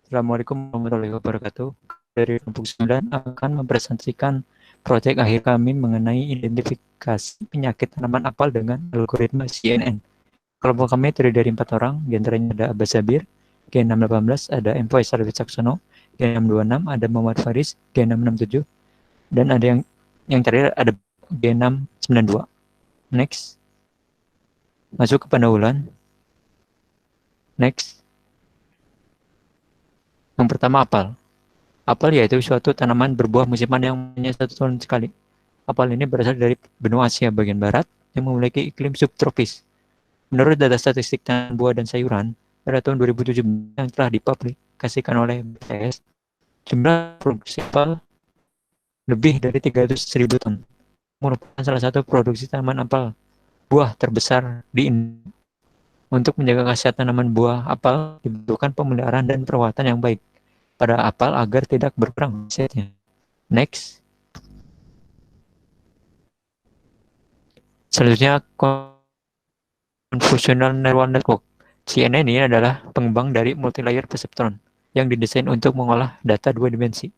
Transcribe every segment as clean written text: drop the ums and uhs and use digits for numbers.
Assalamualaikum warahmatullahi wabarakatuh. Dari kelompok 9 akan mempresentasikan proyek akhir kami mengenai identifikasi penyakit tanaman apel dengan algoritma CNN. Kelompok kami terdiri dari 4 orang, di antaranya ada Abbas Sabir, G618 ada Empoy Sarwit Saksono, G626 ada Muhammad Faris, G667, dan ada yang terakhir ada G692. Next. Masuk ke pendahuluan. Next. Yang pertama apel. Apel yaitu suatu tanaman berbuah musiman yang hanya 1 tahun sekali. Apel ini berasal dari benua Asia bagian barat yang memiliki iklim subtropis. Menurut data statistik tanaman buah dan sayuran, pada tahun 2017 yang telah dipublikasikan oleh BPS, jumlah produksi apel lebih dari 300.000 ton, merupakan salah satu produksi tanaman apel buah terbesar di Indonesia. Untuk menjaga kesehatan tanaman buah apel dibutuhkan pemeliharaan dan perawatan yang baik pada apel agar tidak berkurang hasilnya. Next. Selanjutnya, Convolutional Neural Network. CNN ini adalah pengembang dari multilayer perceptron yang didesain untuk mengolah data 2 dimensi.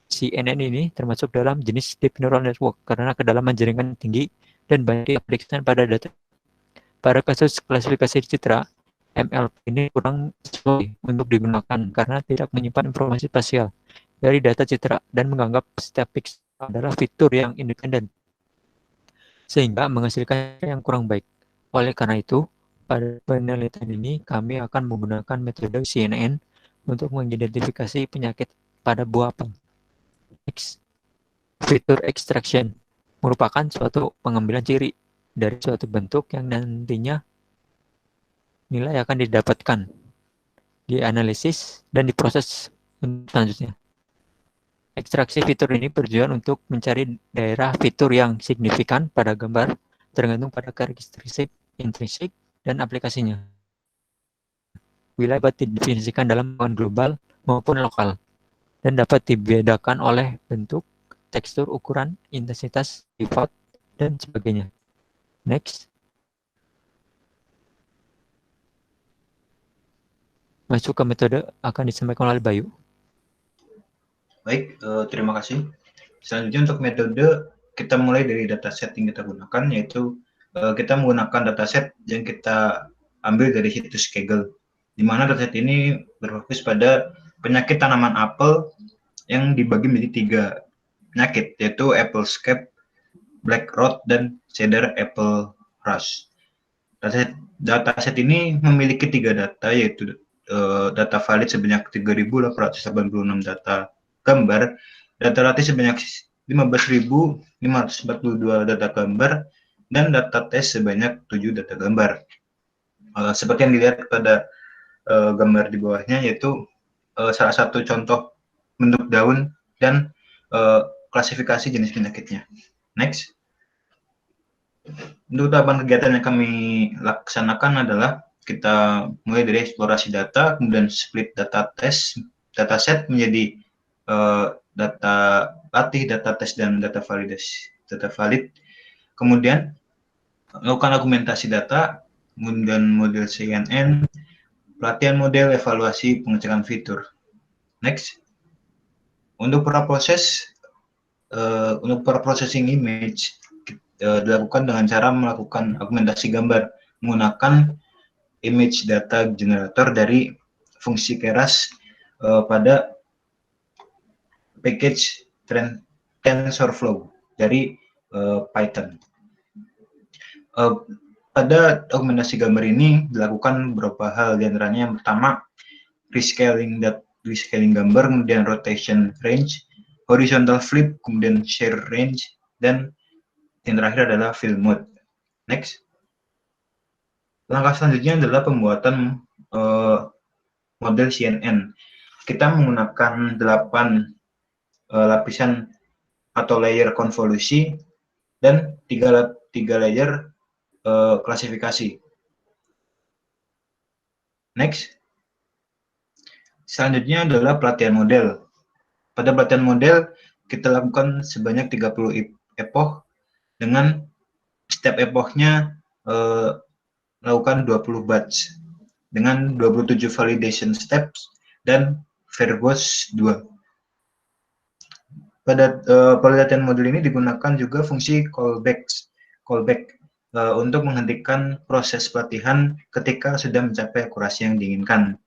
CNN ini termasuk dalam jenis Deep Neural Network karena kedalaman jaringan tinggi dan banyak diaplikasikan pada data. Pada kasus klasifikasi citra, MLP ini kurang sesuai untuk digunakan karena tidak menyimpan informasi spasial dari data citra dan menganggap setiap pixel adalah fitur yang independen, sehingga menghasilkan yang kurang baik. Oleh karena itu, pada penelitian ini kami akan menggunakan metode CNN untuk mengidentifikasi penyakit pada buah apel. Next. Fitur extraction merupakan suatu pengambilan ciri dari suatu bentuk yang nantinya nilai akan didapatkan, dianalisis, dan diproses selanjutnya. Ekstraksi fitur ini bertujuan untuk mencari daerah fitur yang signifikan pada gambar tergantung pada karakteristik intrinsik dan aplikasinya. Wilayah dapat didefinisikan dalam hubungan global maupun lokal dan dapat dibedakan oleh bentuk, tekstur, ukuran, intensitas, sifat, dan sebagainya. Next. Masuk ke metode akan disampaikan oleh Bayu. Baik, terima kasih. Selanjutnya untuk metode, kita mulai dari dataset yang kita gunakan, yaitu kita menggunakan dataset yang kita ambil dari situs Kaggle, di mana dataset ini berfokus pada penyakit tanaman apel yang dibagi menjadi 3 penyakit, yaitu apple scab, black rot, dan cedar apple rust. Dataset ini memiliki 3 data, yaitu data valid sebanyak 3.886 data gambar, data latih sebanyak 15.542 data gambar, dan data tes sebanyak 7 data gambar. Seperti yang dilihat pada gambar di bawahnya, yaitu salah satu contoh bentuk daun dan klasifikasi jenis penyakitnya. Next. Untuk tahapan kegiatan yang kami laksanakan adalah kita mulai dari eksplorasi data, kemudian split dataset menjadi data latih, data tes, dan data valid. Kemudian melakukan argumentasi data, kemudian model CNN, pelatihan model, evaluasi, pengecekan fitur. Next. Untuk para processing image dilakukan dengan cara melakukan argumentasi gambar menggunakan image data generator dari fungsi Keras pada package TensorFlow dari Python. Pada argumentasi gambar ini dilakukan beberapa hal, diantaranya yang pertama rescaling gambar, kemudian rotation range, horizontal flip, kemudian share range, dan yang terakhir adalah fill mode. Next. Langkah selanjutnya adalah pembuatan model CNN. Kita menggunakan 8 lapisan atau layer konvolusi dan 3 layer klasifikasi. Next. Selanjutnya adalah pelatihan model. Pada pelatihan model, kita lakukan sebanyak 30 epoch dengan setiap epochnya melakukan 20 batch dengan 27 validation steps dan verbose 2. Pada pelatihan modul ini digunakan juga fungsi callback untuk menghentikan proses pelatihan ketika sudah mencapai akurasi yang diinginkan.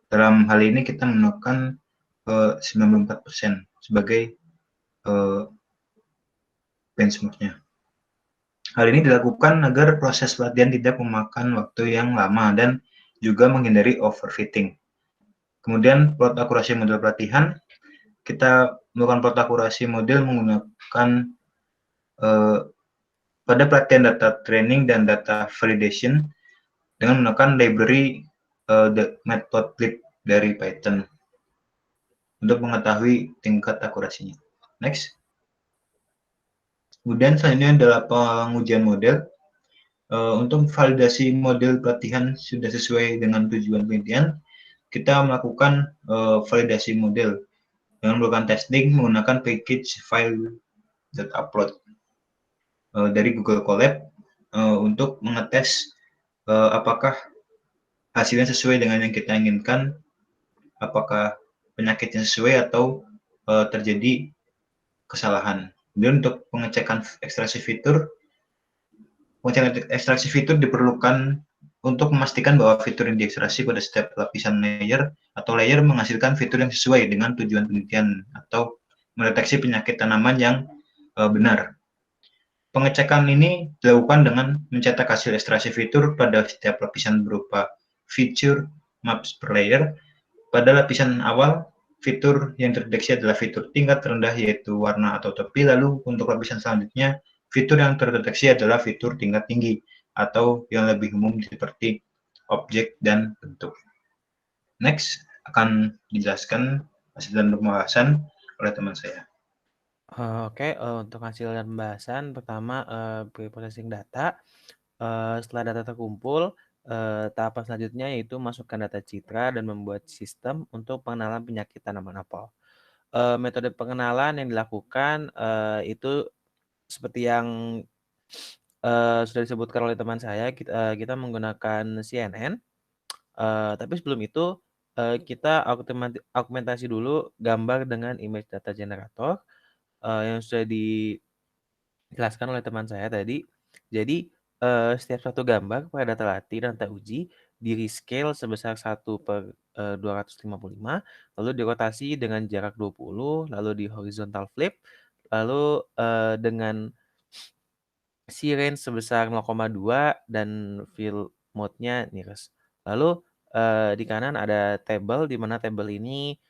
Dalam hal ini kita menggunakan 94% sebagai benchmarknya. Hal ini dilakukan agar proses pelatihan tidak memakan waktu yang lama dan juga menghindari overfitting. Kemudian plot akurasi model pelatihan, kita melakukan plot akurasi model menggunakan pada pelatihan data training dan data validation dengan menggunakan library the matplotlib dari Python untuk mengetahui tingkat akurasinya. Next. Kemudian selanjutnya adalah pengujian model. Untuk validasi model pelatihan sudah sesuai dengan tujuan penelitian, kita melakukan validasi model dengan melakukan testing menggunakan package file.upload dari Google Colab untuk mengetes apakah hasilnya sesuai dengan yang kita inginkan, apakah penyakitnya sesuai atau terjadi kesalahan. Kemudian untuk pengecekan ekstraksi fitur diperlukan untuk memastikan bahwa fitur yang diekstraksi pada setiap lapisan layer atau layer menghasilkan fitur yang sesuai dengan tujuan penelitian atau mendeteksi penyakit tanaman yang benar. Pengecekan ini dilakukan dengan mencetak hasil ekstraksi fitur pada setiap lapisan berupa feature maps per layer. Pada lapisan awal, fitur yang terdeteksi adalah fitur tingkat rendah yaitu warna atau topi, lalu untuk lapisan selanjutnya, fitur yang terdeteksi adalah fitur tingkat tinggi atau yang lebih umum seperti objek dan bentuk. Next, akan dijelaskan hasil dan pembahasan oleh teman saya. Oke, untuk hasil dan pembahasan pertama pre-processing data. Setelah data terkumpul, tahapan selanjutnya yaitu masukkan data citra dan membuat sistem untuk pengenalan penyakit tanaman apel. Metode pengenalan yang dilakukan itu seperti yang sudah disebutkan oleh teman saya, kita menggunakan CNN. Tapi sebelum itu kita augmentasi dulu gambar dengan image data generator yang sudah dijelaskan oleh teman saya tadi. Jadi setiap satu gambar pada data latih dan data uji di rescale sebesar 1/255, lalu dirotasi dengan jarak 20, lalu di horizontal flip, lalu dengan si range sebesar 0,2 dan fill mode-nya nearest. Lalu di kanan ada tabel, di mana tabel ini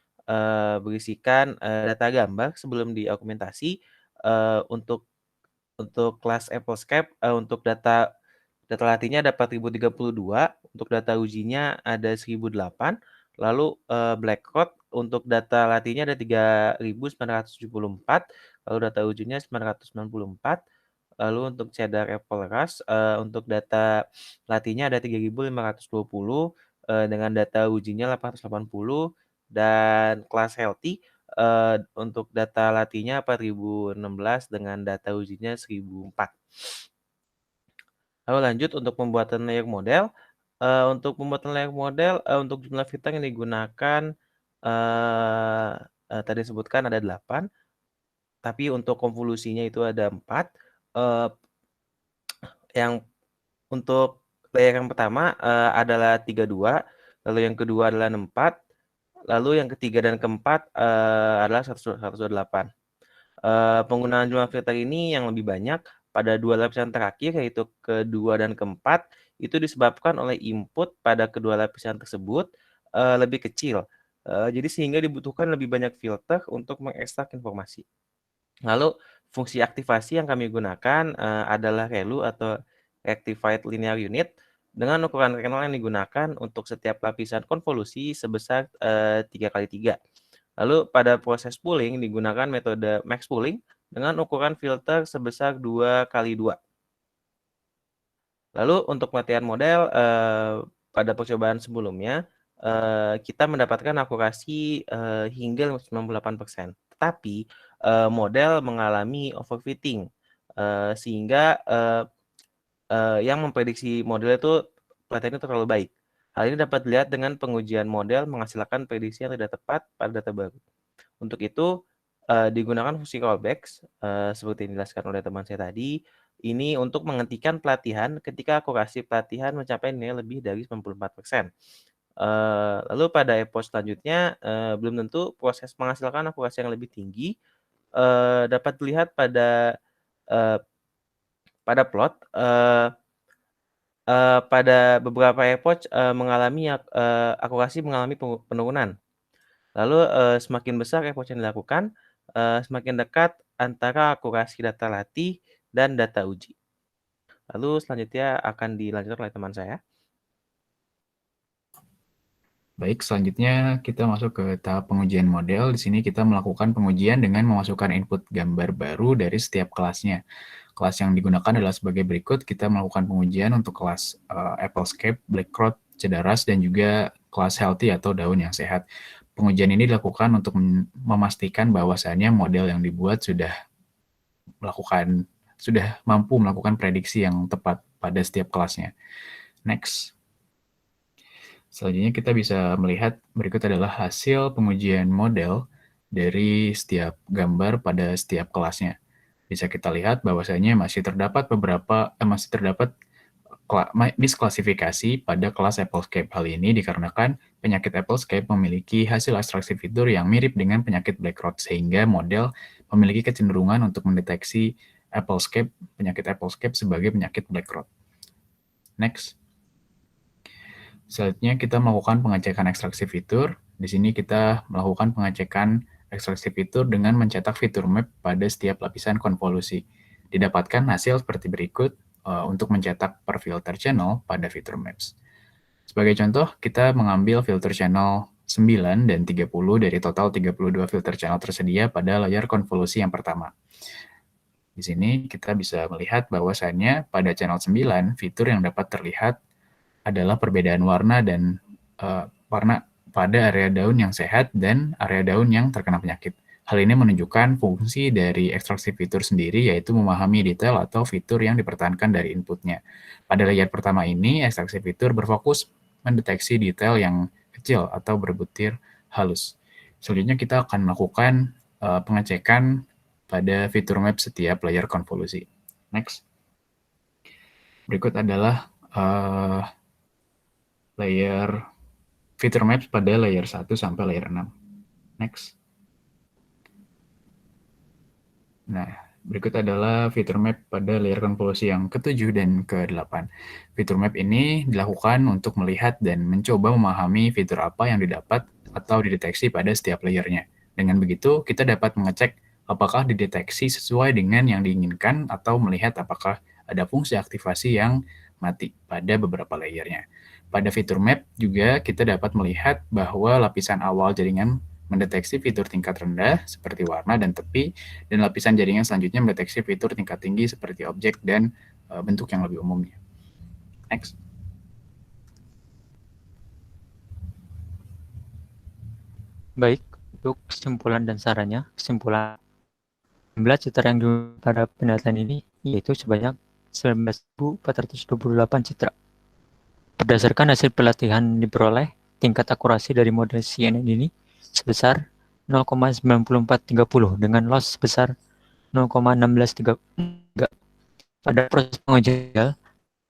berisikan data gambar sebelum diaugmentasi. Untuk kelas Applescape, untuk data latihnya ada 4032, untuk data ujinya ada 1008, lalu Blackrock untuk data latihnya ada 3974, lalu data ujinya 994, lalu untuk Cedar Apple Rush untuk data latihnya ada 3520, dengan data ujinya 880, dan kelas Healthy untuk data latihnya 4016 dengan data ujinya 1004. Lalu lanjut untuk pembuatan layer model. Untuk pembuatan layer model, untuk jumlah fitur yang digunakan tadi disebutkan ada 8, tapi untuk konvolusinya itu ada 4. Yang untuk layer yang pertama adalah 32, lalu yang kedua adalah 64, lalu yang ketiga dan keempat adalah 128. Penggunaan jumlah filter ini yang lebih banyak pada dua lapisan terakhir, yaitu kedua dan keempat, itu disebabkan oleh input pada kedua lapisan tersebut lebih kecil. Jadi sehingga dibutuhkan lebih banyak filter untuk mengekstrak informasi. Lalu fungsi aktivasi yang kami gunakan adalah ReLU atau Rectified Linear Unit dengan ukuran kernel yang digunakan untuk setiap lapisan konvolusi sebesar 3x3. Lalu pada proses pooling digunakan metode max pooling dengan ukuran filter sebesar 2x2. Lalu untuk pelatihan model pada percobaan sebelumnya kita mendapatkan akurasi hingga 98%. Tetapi model mengalami overfitting sehingga yang memprediksi model itu pelatihan itu terlalu baik. Hal ini dapat dilihat dengan pengujian model menghasilkan prediksi yang tidak tepat pada data baru. Untuk itu, digunakan fungsi callbacks, seperti yang dijelaskan oleh teman saya tadi, ini untuk menghentikan pelatihan ketika akurasi pelatihan mencapai nilai lebih dari 94%. Lalu pada epoch selanjutnya, belum tentu proses menghasilkan akurasi yang lebih tinggi, dapat dilihat pada plot, pada beberapa epoch, akurasi mengalami penurunan. Lalu, semakin besar epoch yang dilakukan, semakin dekat antara akurasi data latih dan data uji. Lalu selanjutnya akan dilanjutkan oleh teman saya. Baik, selanjutnya kita masuk ke tahap pengujian model. Di sini kita melakukan pengujian dengan memasukkan input gambar baru dari setiap kelasnya. Kelas yang digunakan adalah sebagai berikut. Kita melakukan pengujian untuk kelas Applescape, Blackcroft, Cederas, dan juga kelas Healthy atau daun yang sehat. Pengujian ini dilakukan untuk memastikan bahwasannya model yang dibuat sudah mampu melakukan prediksi yang tepat pada setiap kelasnya. Next. Selanjutnya kita bisa melihat berikut adalah hasil pengujian model dari setiap gambar pada setiap kelasnya. Bisa kita lihat bahwasanya masih terdapat misklasifikasi pada kelas Applescape. Hal ini dikarenakan penyakit Applescape memiliki hasil ekstraksi fitur yang mirip dengan penyakit Blackcroft, sehingga model memiliki kecenderungan untuk mendeteksi penyakit Applescape sebagai penyakit Blackcroft. Next. Selanjutnya kita melakukan pengecekan ekstraksi fitur. Di sini kita melakukan pengecekan ekstraksi fitur dengan mencetak fitur map pada setiap lapisan konvolusi. Didapatkan hasil seperti berikut untuk mencetak per filter channel pada fitur maps. Sebagai contoh, kita mengambil filter channel 9 dan 30 dari total 32 filter channel tersedia pada layar konvolusi yang pertama. Di sini kita bisa melihat bahwasannya pada channel 9, fitur yang dapat terlihat adalah perbedaan warna dan warna pada area daun yang sehat dan area daun yang terkena penyakit. Hal ini menunjukkan fungsi dari ekstraksi fitur sendiri, yaitu memahami detail atau fitur yang dipertahankan dari inputnya. Pada layar pertama ini, ekstraksi fitur berfokus mendeteksi detail yang kecil atau berbutir halus. Selanjutnya kita akan melakukan pengecekan pada fitur map setiap layar konvolusi. Next. Berikut adalah layer fitur maps pada layer 1 sampai layer 6. Next. Nah, berikut adalah fitur map pada layer konvolusi yang ke-7 dan ke-8. Fitur map ini dilakukan untuk melihat dan mencoba memahami fitur apa yang didapat atau dideteksi pada setiap layernya. Dengan begitu, kita dapat mengecek apakah dideteksi sesuai dengan yang diinginkan atau melihat apakah ada fungsi aktivasi yang mati pada beberapa layernya. Pada fitur map juga kita dapat melihat bahwa lapisan awal jaringan mendeteksi fitur tingkat rendah seperti warna dan tepi, dan lapisan jaringan selanjutnya mendeteksi fitur tingkat tinggi seperti objek dan bentuk yang lebih umumnya. Next. Baik, untuk kesimpulan dan sarannya, kesimpulan jumlah citra yang diunduh pada penelitian ini yaitu sebanyak 19.428 citra. Berdasarkan hasil pelatihan diperoleh, tingkat akurasi dari model CNN ini sebesar 0,9430 dengan loss sebesar 0,1633. Pada proses pengujian,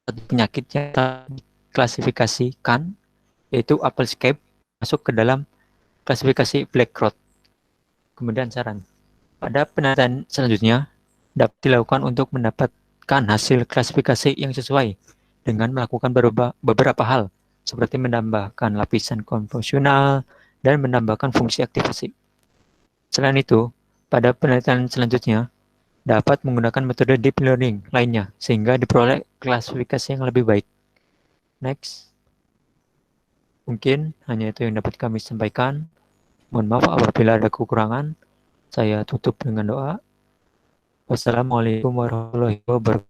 satu penyakit yang telah diklasifikasikan yaitu Applescape masuk ke dalam klasifikasi Blackcroft. Kemudian saran. Pada penelitian selanjutnya dapat dilakukan untuk mendapatkan hasil klasifikasi yang sesuai dengan melakukan beberapa hal seperti menambahkan lapisan konvolusional dan menambahkan fungsi aktivasi. Selain itu, pada penelitian selanjutnya dapat menggunakan metode deep learning lainnya sehingga diperoleh klasifikasi yang lebih baik. Next. Mungkin hanya itu yang dapat kami sampaikan. Mohon maaf apabila ada kekurangan. Saya tutup dengan doa. Wassalamualaikum warahmatullahi wabarakatuh.